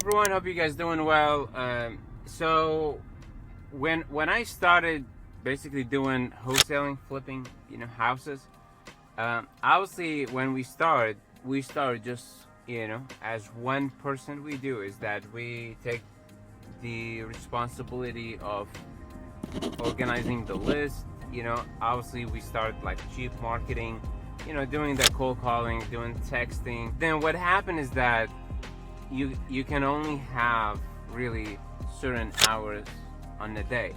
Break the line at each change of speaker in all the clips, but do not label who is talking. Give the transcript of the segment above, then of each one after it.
everyone, hope you guys doing well. So when I started basically doing wholesaling, flipping, houses. Obviously, when we started just as one person. We do is that we take the responsibility of organizing the list. Obviously we started like cheap marketing, doing the cold calling, doing texting. Then what happened is that you can only have really certain hours on the day,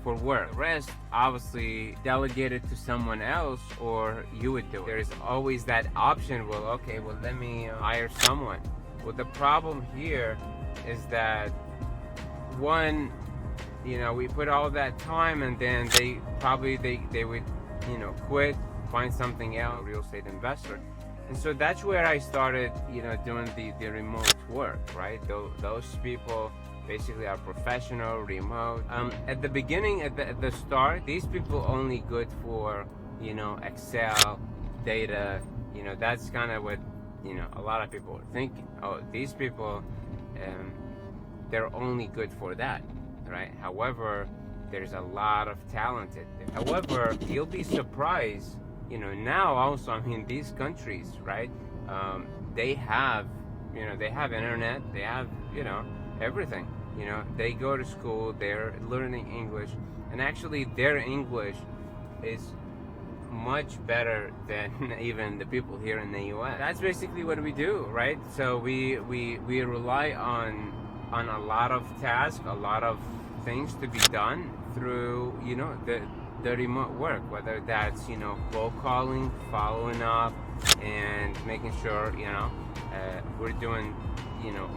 for work. The rest obviously delegated to someone else, or you would do it. There's always that option. Well, okay, well, let me hire someone. Well, the problem here is that one, we put all that time, and then they would quit, find something else, real estate investor. And so that's where I started, doing the remote work, right? Those people basically are professional, remote. At the beginning, at the start, these people only good for, Excel, data. That's kind of what, a lot of people are thinking. Oh, these people, they're only good for that, right? However, there's a lot of talented. However, you'll be surprised, now also, these countries, right? They have, they have internet, they have, everything. They go to school, they're learning English, and actually their English is much better than even the people here in the U.S. That's basically what we do, right? So we rely on a lot of tasks, a lot of things to be done through, the remote work, whether that's, cold calling, following up, and making sure, we're doing,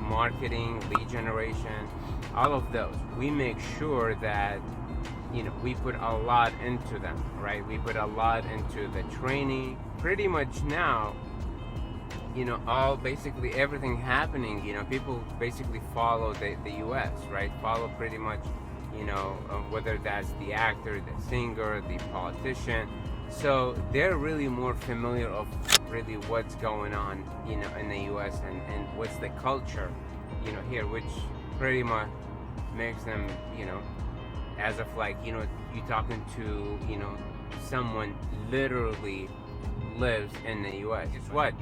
marketing, lead generation, all of those. We make sure that, we put a lot into them, right? We put a lot into the training. Pretty much now, all basically everything happening, people basically follow the U.S., right? Follow pretty much, whether that's the actor, the singer, the politician. So they're really more familiar of really what's going on, in the U.S. and what's the culture, here, which pretty much makes them, as of like, you're talking to, someone literally lives in the U.S. It's what?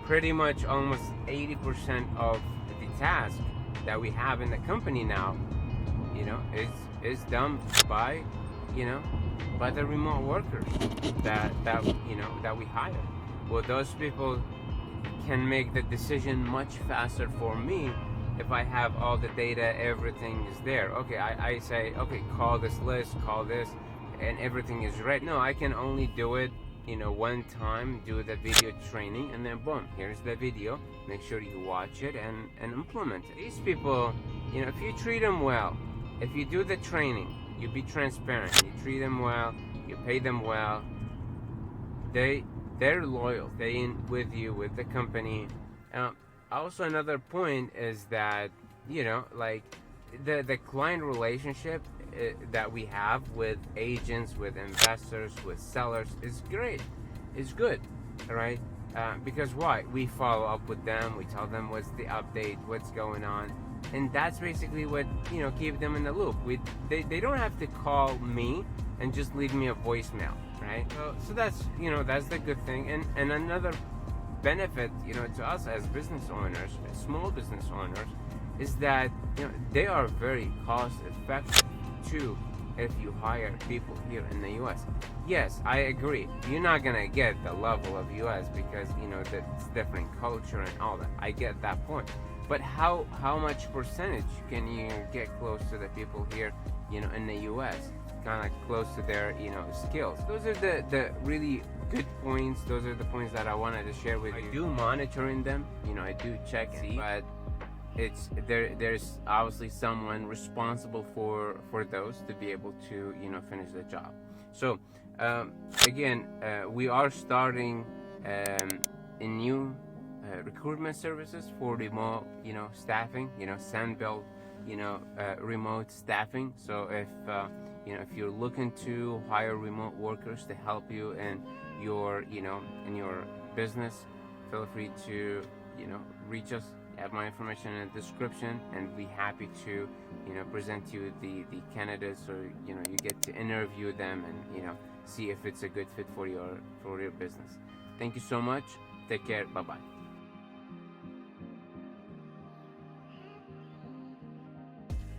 Pretty much almost 80% of the task that we have in the company now, is done by, by the remote workers that we hire. Well, those people can make the decision much faster for me if I have all the data, everything is there. Okay, I say, okay, call this list, call this, and everything is ready. No, I can only do it, one time, do the video training, and then boom, here's the video. Make sure you watch it and implement it. These people, if you treat them well, if you do the training, you be transparent, you treat them well, you pay them well, they're loyal, they in with you, with the company. Also, another point is that, like the client relationship that we have with agents, with investors, with sellers is great. It's good, right? Because why? We follow up with them. We tell them what's the update, what's going on, and that's basically what keep them in the loop. They don't have to call me and just leave me a voicemail, right? So that's that's the good thing. And another benefit to us as business owners, small business owners, is that they are very cost effective too if you hire people here in the US. Yes, I agree, you're not gonna get the level of US because that's different culture and all that. I get that point, but how much percentage can you get close to the people here in the US, kind of close to their skills? Those are the really good points. Those are the points that I wanted to share with you. I do monitoring them, I do check, but it's there's obviously someone responsible for those to be able to finish the job. So again, we are starting a new recruitment services for remote staffing, Sunbelt remote staffing. So if you're looking to hire remote workers to help you in your in your business, feel free to reach us have my information in the description, and be happy to, present you the candidates, or you get to interview them, and see if it's a good fit for your business. Thank you so much. Take care. Bye bye.